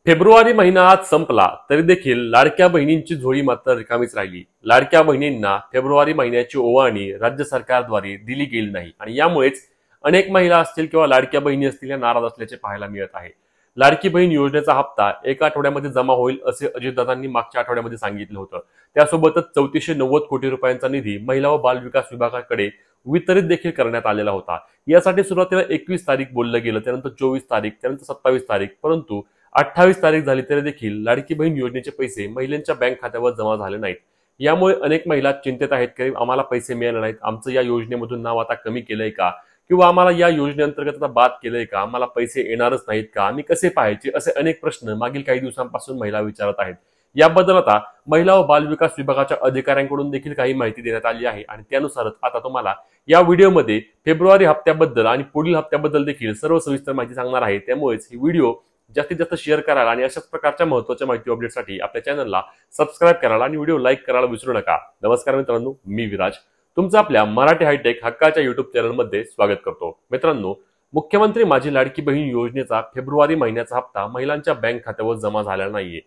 February महिना आज संपला तरी देखील लाडक्या बहिणींची झोळी मात्र रिकामीच राहिली। लाडक्या बहिणींना फेब्रुवारी महिन्याची ओवाळणी राज्य सरकारद्वारे दिली गेली नाही आणि यामुळेच अनेक महिला असतील किंवा लाडक्या बहिणी असतील या नाराज असल्याचे पाहायला मिळत आहे। लाडकी बहीण योजनेचा हप्ता एका आठवड्यामध्ये जमा होईल असे अजितदादांनी मागच्या आठवड्यामध्ये सांगितलं होतं। त्यासोबतच 3490 कोटी रुपयांचा निधी महिला व बाल विकास विभागाकडे वितरित देखील करण्यात आलेला होता। यासाठी सुरुवातीला 21 तारीख बोललं गेलं, त्यानंतर 24 तारीख, त्यानंतर 27 तारीख, परंतु 28 तारीख झाली तरी देखील लाडकी बहीण योजनेचे पैसे महिलांच्या बँक खात्यावर जमा झाले नाहीत। यामुळे अनेक महिला चिंतेत आहेत की आम्हाला पैसे मिळाले नाहीत, आमचं या योजनेमधून नाव आता कमी केलंय का, किंवा आम्हाला या योजनेअंतर्गत आता बाद केलंय का, आम्हाला पैसे येणारच नाहीत का, आम्ही कसे पाहायचे, असे अनेक प्रश्न मागील काही दिवसांपासून महिला विचारत आहेत। याबद्दल आता महिला व बाल विकास विभागाच्या अधिकाऱ्यांकडून देखील काही माहिती देण्यात आली आहे आणि त्यानुसारच आता तुम्हाला या व्हिडिओमध्ये फेब्रुवारी हप्त्याबद्दल आणि पुढील हप्त्याबद्दल देखील सर्व सविस्तर माहिती सांगणार आहे। त्यामुळेच ही व्हिडिओ जास्तीत जास्त शेअर करायला आणि अशाच प्रकारच्या महत्त्वाच्या माहिती अपडेटसाठी आपल्या चॅनलला सबस्क्राइब करायला आणि व्हिडिओ लाईक करायला विसरू नका। नमस्कार मित्रांनो, मी विराज तुमचं आपल्या मराठी हायटेक हक्काच्या युट्यूब चॅनलमध्ये स्वागत करतो। मित्रांनो, मुख्यमंत्री माझी लाडकी बहीण योजनेचा फेब्रुवारी महिन्याचा हप्ता महिलांच्या बँक खात्यावर जमा झाला नाहीये।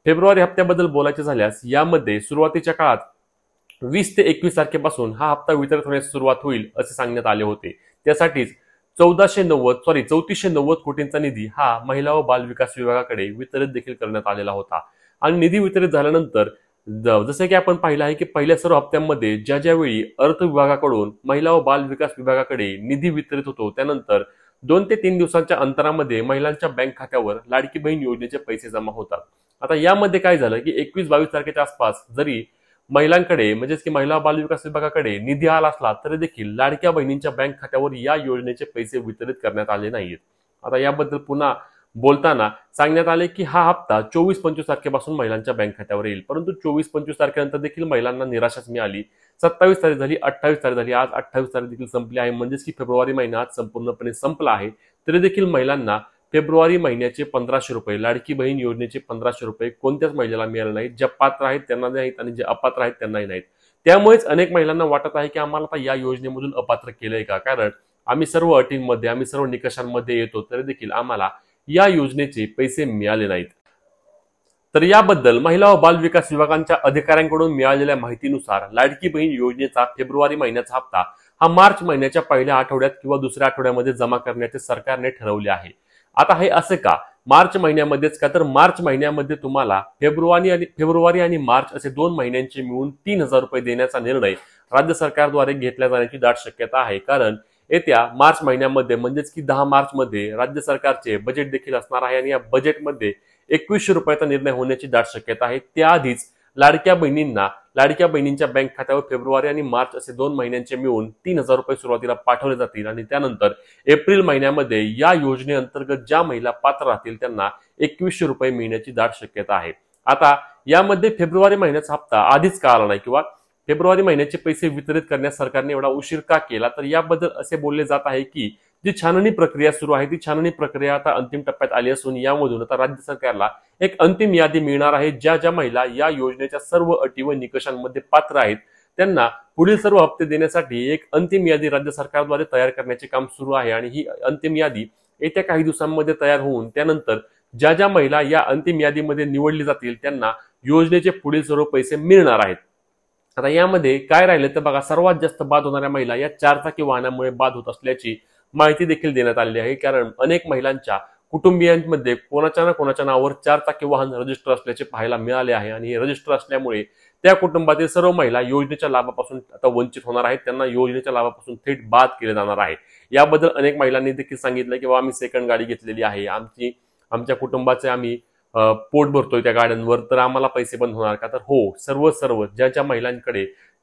फेब्रुवारी हप्त्याबद्दल बोलायचे झाल्यास यामध्ये सुरुवातीच्या काळात 20 ते 21 तारखेपासून हा हप्ता वितरित होण्यास सुरुवात होईल असे सांगण्यात आले होते। त्यासाठीच 3490 कोटींचा निधी हा महिला व बाल विकास विभागाकडे वितरित देखील करण्यात आलेला होता। आणि निधी वितरित झाल्यानंतर जसे की आपण पाहिलं आहे की पहिल्या सर्व हप्त्यांमध्ये ज्यावेळी अर्थ विभागाकडून महिला व बाल विकास विभागाकडे निधी वितरित होतो, त्यानंतर 2 ते 3 दिवसांच्या अंतरामध्ये महिलांच्या बँक खात्यावर लाडकी बहीण योजनेचे पैसे जमा होतात। आता यामध्ये काय झालं की 21-22 तारखेच्या आसपास जरी महिलांकडे म्हणजेच की महिला बाल विकास विभागाकडे निधी आला असला तरी देखील लाडक्या बहिणींच्या बँक खात्यावर या योजनेचे पैसे वितरित करण्यात आले नाहीत। आता याबद्दल पुन्हा बोलताना सांगण्यात आले की हा हप्ता 24-25 तारखेपासून महिलांच्या बँक खात्यावर येईल, परंतु 24-25 तारखेनंतर देखील महिलांना निराशाच मिळाली। 27 तारीख झाली, 28 तारीख झाली, आज 28 तारीख देखील संपली आहे, म्हणजेच की फेब्रुवारी महिना आज संपूर्णपणे संपला आहे तरी देखील महिलांना फेब्रुवारी महिन्याचे 1500 रुपये लाडकी बहीण योजनेचे 1500 रुपये कोणत्याच महिलेला मिळाले नाहीत। ज्या पात्र आहेत त्यांना नाहीत आणि जे अपात्र आहेत त्यांनाही नाहीत। त्यामुळेच अनेक महिलांना वाटत आहे की आम्हाला आता या योजनेमधून अपात्र केलंय का, कारण आम्ही सर्व अटींमध्ये आम्ही सर्व निकषांमध्ये येतो तरी देखील आम्हाला या योजनेचे पैसे मिळाले नाहीत। तर याबद्दल महिला व बाल विकास विभागांच्या अधिकाऱ्यांकडून मिळालेल्या माहितीनुसार लाडकी बहीण योजनेचा फेब्रुवारी महिन्याचा हप्ता हा मार्च महिन्याच्या पहिल्या आठवड्यात किंवा दुसऱ्या आठवड्यामध्ये जमा करण्याचे सरकारने ठरवले आहे। आता हे असे का, मार्च महिन्यामध्येच का, तर मार्च महिन्यामध्ये तुम्हाला फेब्रुवारी आणि मार्च असे 2 महिन्यांचे मिळून 3000 रुपये देण्याचा निर्णय राज्य सरकारद्वारे घेतला जाण्याची दाट शक्यता आहे। कारण येत्या मार्च महिन्यामध्ये म्हणजेच की 10 मार्च मध्ये राज्य सरकारचे बजेट देखील असणार आहे आणि या बजेटमध्ये 2100 रुपयाचा निर्णय होण्याची दाट शक्यता आहे। त्याआधीच लाडक्या बहिणींच्या बँक खात्यावर फेब्रुवारी आणि मार्च असे 2 महिन्यांचे मिळून 3000 रुपये सुरुवातीला पाठवले जातील आणि त्यानंतर एप्रिल महिन्यामध्ये या योजनेअंतर्गत ज्या महिला पात्र राहतील त्यांना 2100 रुपये मिळण्याची दाट शक्यता आहे। आता यामध्ये फेब्रुवारी महिन्याचा हप्ता आधीच का आला नाही किंवा फेब्रुवारी महिन्याचे पैसे वितरित करण्यास सरकारने एवढा उशीर का केला, तर याबद्दल असे बोलले जात आहे की जी छाननी प्रक्रिया सुरू आहे ती छाननी प्रक्रिया आता अंतिम टप्प्यात आली असून यामधून आता राज्य सरकारला एक अंतिम यादी मिळणार आहे। ज्या महिला या योजनेच्या सर्व अटी व निकषांमध्ये पात्र आहेत त्यांना पुढील सर्व हप्ते देण्यासाठी एक अंतिम यादी राज्य सरकारद्वारे तयार करण्याचे काम सुरू आहे आणि ही अंतिम यादी येत्या काही दिवसांमध्ये तयार होऊन त्यानंतर ज्या महिला या अंतिम यादीमध्ये निवडली जातील त्यांना योजनेचे पुढील सर्व पैसे मिळणार आहेत। आता यामध्ये काय राहिले तर बघा, सर्वात जास्त बाद होणाऱ्या महिला या 4 चाकी वाहनामुळे बाद होत असल्याची माहिती देखील देण्यात आलेली आहे। कारण अनेक महिलांच्या कुटुंबियांमध्ये कोणाच्या ना कोणाच्या नावावर 4 चाकी वाहन रजिस्टर असल्याचे पाहायला मिळाले आहे आणि हे रजिस्टर असल्यामुळे त्या कुटुंबातील सर्व महिला योजनेच्या लाभापासून आता वंचित होणार आहेत, त्यांना योजनेच्या लाभापासून थेट बाद केले जाणार आहे। याबद्दल अनेक महिलांनी देखील सांगितलं की आम्ही सेकंड गाडी घेतलेली आहे, आमच्या कुटुंबाचे आम्ही पोट भरतोय त्या गाड्यांवर, तर आम्हाला पैसे बंद होणार का, तर हो, सर्व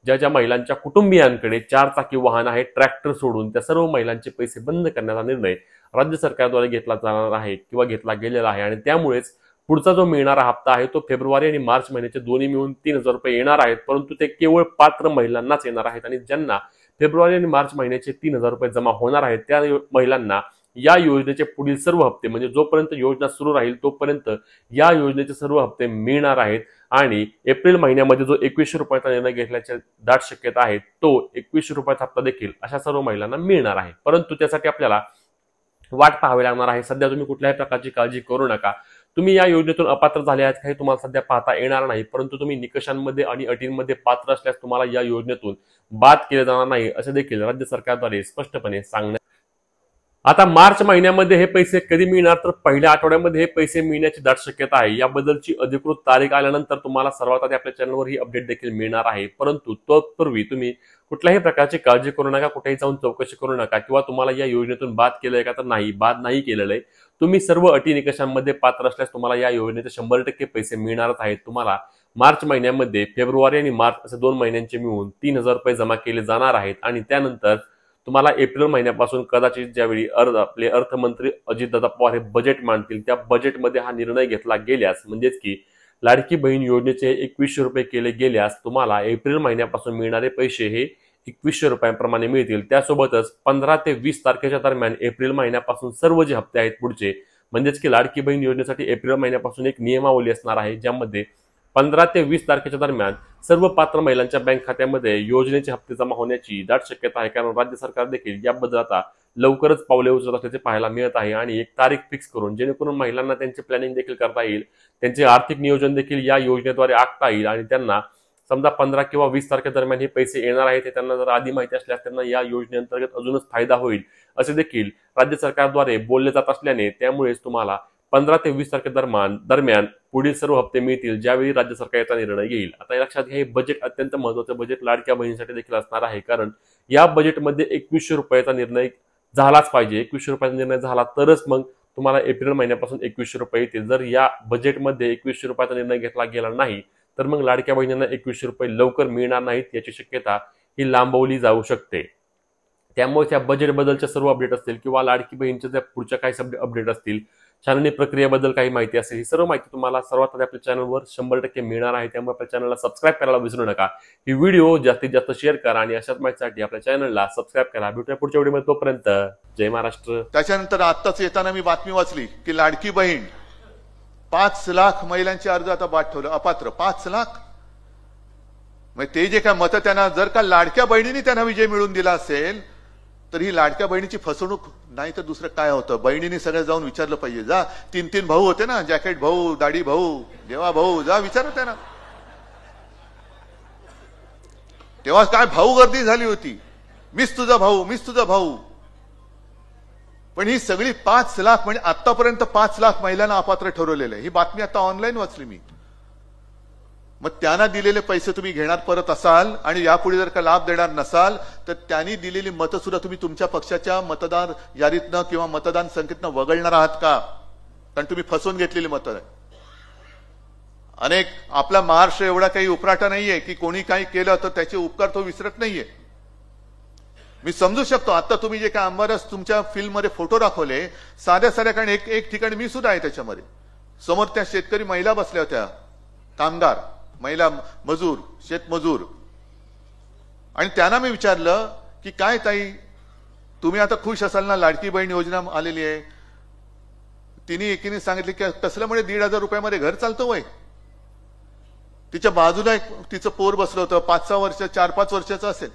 ज्या महिलांच्या कुटुंबियांकडे 4 चाकी वाहन आहे ट्रॅक्टर सोडून त्या सर्व महिलांचे पैसे बंद करण्याचा निर्णय राज्य सरकारद्वारे घेतला जाणार आहे किंवा घेतला गेलेला आहे। आणि त्यामुळेच पुढचा जो मिळणारा हप्ता आहे तो फेब्रुवारी आणि मार्च महिन्याचे दोन्ही मिळून 3000 रुपये येणार आहेत, परंतु ते केवळ पात्र महिलांनाच येणार आहेत आणि ज्यांना फेब्रुवारी आणि मार्च महिन्याचे 3000 रुपये जमा होणार आहेत त्या महिलांना या योजनेचे पुढील सर्व हप्ते म्हणजे जोपर्यंत योजना सुरू राहील तोपर्यंत या योजनेचे सर्व हप्ते मिळणार आहेत आणि एप्रिल महिन्यामध्ये जो 2100 रुपयाचा निर्णय घेतल्याची दाट शक्यता आहे तो 2100 रुपयाचा हप्ता देखील अशा सर्व महिलांना मिळणार आहे। परंतु त्यासाठी आपल्याला वाट पाहावी लागणार आहे। सध्या तुम्ही कुठल्याही प्रकारची काळजी करू नका, तुम्ही या योजनेतून अपात्र झाले आहेत हे तुम्हाला सध्या पाहता येणार नाही, परंतु तुम्ही निकषांमध्ये आणि अटींमध्ये पात्र असल्यास तुम्हाला या योजनेतून बाद केले जाणार नाही असे देखील राज्य सरकारद्वारे स्पष्टपणे सांगण्यात. आता मार्च महिन्यामध्ये हे पैसे कधी मिळणार, तर पहिल्या आठवड्यामध्ये हे पैसे मिळण्याची दाट शक्यता आहे. याबद्दलची अधिकृत तारीख आल्यानंतर तुम्हाला सर्वात आधी आपल्या चॅनलवर ही अपडेट देखील मिळणार आहे. परंतु तत्पूर्वी तुम्ही कुठल्याही प्रकारची काळजी करू नका, कुठेही जाऊन चौकशी करू नका किंवा तुम्हाला या योजनेतून बाद केलंय का, तर नाही, बाद नाही केलेलं आहे. तुम्ही सर्व अटी निकषांमध्ये पात्र असल्यास तुम्हाला या योजनेचे 100% पैसे मिळणारच आहेत. तुम्हाला मार्च महिन्यामध्ये फेब्रुवारी आणि मार्च असे 2 महिन्यांचे मिळून 3000 रुपये जमा केले जाणार आहेत आणि त्यानंतर तुम्हाला एप्रिल महिन्यापासून कदाचित ज्यावेळी आपले अर्थमंत्री अजितदादा पवार हे बजेट मांडतील त्या बजेटमध्ये हा निर्णय घेतला गेल्यास, म्हणजेच की लाडकी बहीण योजनेचे 2100 रुपये केले गेल्यास तुम्हाला एप्रिल महिन्यापासून मिळणारे पैसे हे 2100 रुपयांप्रमाणे मिळतील. त्यासोबतच 15 ते 20 तारखेच्या दरम्यान एप्रिल महिन्यापासून सर्व जे हप्ते आहेत पुढचे, म्हणजेच की लाडकी बहीण योजनेसाठी एप्रिल महिन्यापासून एक नियमावली असणार आहे, ज्यामध्ये 15 ते 20 तारखेच्या दरम्यान सर्व पात्र महिलांच्या बँक खात्यामध्ये योजनेचे हप्ते जमा होण्याची दाट शक्यता आहे. कारण राज्य सरकार देखील याबद्दल आता लवकरच पावले उचलत असल्याचे पाहायला मिळत आहे आणि एक तारीख फिक्स करून जेणेकरून महिलांना त्यांचे प्लॅनिंग देखील करता येईल, त्यांचे आर्थिक नियोजन देखील या योजनेद्वारे आखता येईल आणि त्यांना समजा 15 किंवा 20 तारखेदरम्यान हे पैसे येणार आहेत हे त्यांना जर आधी माहिती असल्यास त्यांना या योजनेअंतर्गत अजूनच फायदा होईल असे देखील राज्य सरकारद्वारे बोलले जात असल्याने त्यामुळेच तुम्हाला 15 ते 20 तारखेदरम्यान पुढील सर्व हप्ते मिळतील, ज्यावेळी राज्य सरकार याचा निर्णय घेईल. आता लक्षात घ्या, हे बजेट अत्यंत महत्त्वाचं बजेट लाडक्या बहिणीसाठी देखील असणार आहे, कारण या बजेटमध्ये 2100 रुपयाचा निर्णय झालाच पाहिजे. 2100 रुपयाचा निर्णय झाला तरच मग तुम्हाला एप्रिल महिन्यापासून 2100 रुपये येतील. जर या बजेटमध्ये 2100 रुपयाचा निर्णय घेतला गेला नाही तर मग लाडक्या बहिणींना 2100 रुपये लवकर मिळणार नाहीत, याची शक्यता ही लांबवली जाऊ शकते. त्यामुळे त्या बजेट बद्दलच्या सर्व अपडेट असतील किंवा लाडकी बहिणीच्या ज्या पुढच्या काही अपडेट असतील, छाननी प्रक्रियेबद्दल काही माहिती असेल, ही सर्व माहिती तुम्हाला सर्वात आधी आपल्या चॅनलवर 100% मिळणार आहे. त्यामुळे आपल्या चॅनलला सबस्क्राईब करायला विसरू नका. ही व्हिडिओ जास्तीत जास्त शेअर करा आणि अशाच माहितीसाठी आपल्या चॅनलला सबस्क्राईब करा. भेटूया पुढच्या व्हिडिओमध्ये, तोपर्यंत जय महाराष्ट्र. त्याच्यानंतर आत्ताच येताना मी बातमी वाचली की लाडकी बहीण 5 लाख महिलांचे अर्ज आता बाद ठेवलं, अपात्र 5 लाख. मग ते जे काय मतं त्यांना, जर का लाडक्या बहिणीने त्यांना विजय मिळवून दिला असेल तर ही लाडक्या बहिणीची फसवणूक नाही तर दुसरं काय होतं. बहिणीने सगळं जाऊन विचारलं पाहिजे. जा 3 भाऊ होते ना, जॅकेट भाऊ, दाढी भाऊ, देवा भाऊ, जा विचारत त्यांना. तेव्हा काय भाऊ गर्दी झाली होती, मीच तुझा भाऊ, मीच तुझा भाऊ. पण ही सगळी 5 लाख म्हणजे आतापर्यंत 5 लाख महिलांना अपात्र ठरवलेलं आहे. ही बातमी आता ऑनलाईन वाचली मी. मग त्यांना दिलेले पैसे तुम्ही घेणार परत असाल आणि यापुढे जर का लाभ देणार नसाल तर त्यांनी दिलेली मतं सुद्धा तुम्ही तुमच्या पक्षाच्या मतदार यादीतनं किंवा मतदान संख्येतनं वगळणार आहात का? कारण तुम्ही फसवून घेतलेली मतं आहे. अनेक, आपला महाराष्ट्र एवढा काही उपराटा नाहीये की कोणी काही केलं तर त्याचे उपकार तो विसरत नाहीये. मी समजू शकतो. आता तुम्ही जे काय आंबारस तुमच्या फिल्ममध्ये फोटो दाखवले, साध्या साध्या, कारण एक ठिकाणी मी सुद्धा आहे त्याच्यामध्ये, समोर त्या शेतकरी महिला बसल्या होत्या, कामगार महिला मजूर, शेतमजूर, आणि त्यांना मी विचारलं की काय ताई तुम्ही आता खुश असाल ना, लाडकी बहीण योजना आलेली आहे. तिने एकीने सांगितले की कसलं म्हणजे 1,500 रुपयामध्ये घर चालतं वय. तिच्या बाजूला एक तिचं पोर बसलं होतं, 5-6 वर्ष, 4-5 वर्षाचं असेल.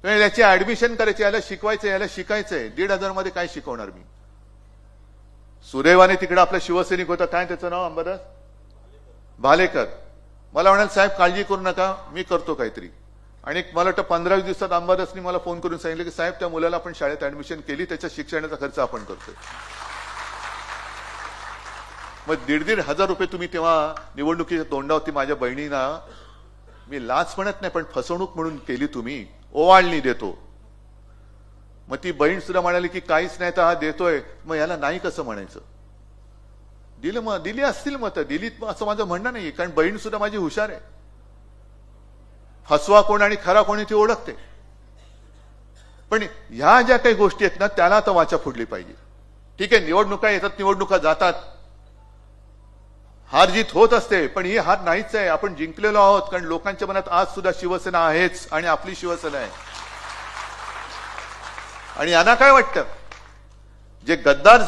याची ऍडमिशन करायची, याला शिकवायचं, याला शिकायचंय. 1,500 मध्ये काय शिकवणार मी? सुदैवाने तिकडे आपला शिवसैनिक होता, काय त्याचं नाव, अंबादास भालेकर. मला म्हणाल साहेब काळजी करू नका, मी करतो काहीतरी. आणि मला वाटतं 15-20 दिवसात अंबादासनी मला फोन करून सांगितलं की साहेब त्या मुलाला आपण शाळेत ऍडमिशन केली, त्याच्या शिक्षणाचा खर्च आपण करतोय. मग 1,500 रुपये तुम्ही तेव्हा निवडणुकीच्या तोंडावरती माझ्या बहिणींना, मी लाच म्हणत नाही पण फसवणूक म्हणून केली तुम्ही, ओवाळणी देतो. मग ती बहीण सुद्धा म्हणाली की काहीच नाही तर हा देतोय, मग याला नाही कसं म्हणायचं. दिलं, मग दिली असतील मतं, दिलीत असं माझं म्हणणं नाही, कारण बहीण सुद्धा माझी हुशार आहे. फसवा कोण आणि खरा कोणी ती ओळखते. पण ह्या ज्या काही गोष्टी आहेत ना, त्याला आता वाचा फुडली पाहिजे. ठीक आहे, निवडणुका येतात, निवडणुका जातात, हार जीत होत असते, पण ही हार नाहीच आहे. आपण जिंकलेलो आहोत, कारण लोकांच्या मनात आज सुद्धा शिवसेना आहेच आणि आपली शिवसेना आहे. आणि यांना काय वाटतं, जे गद्दार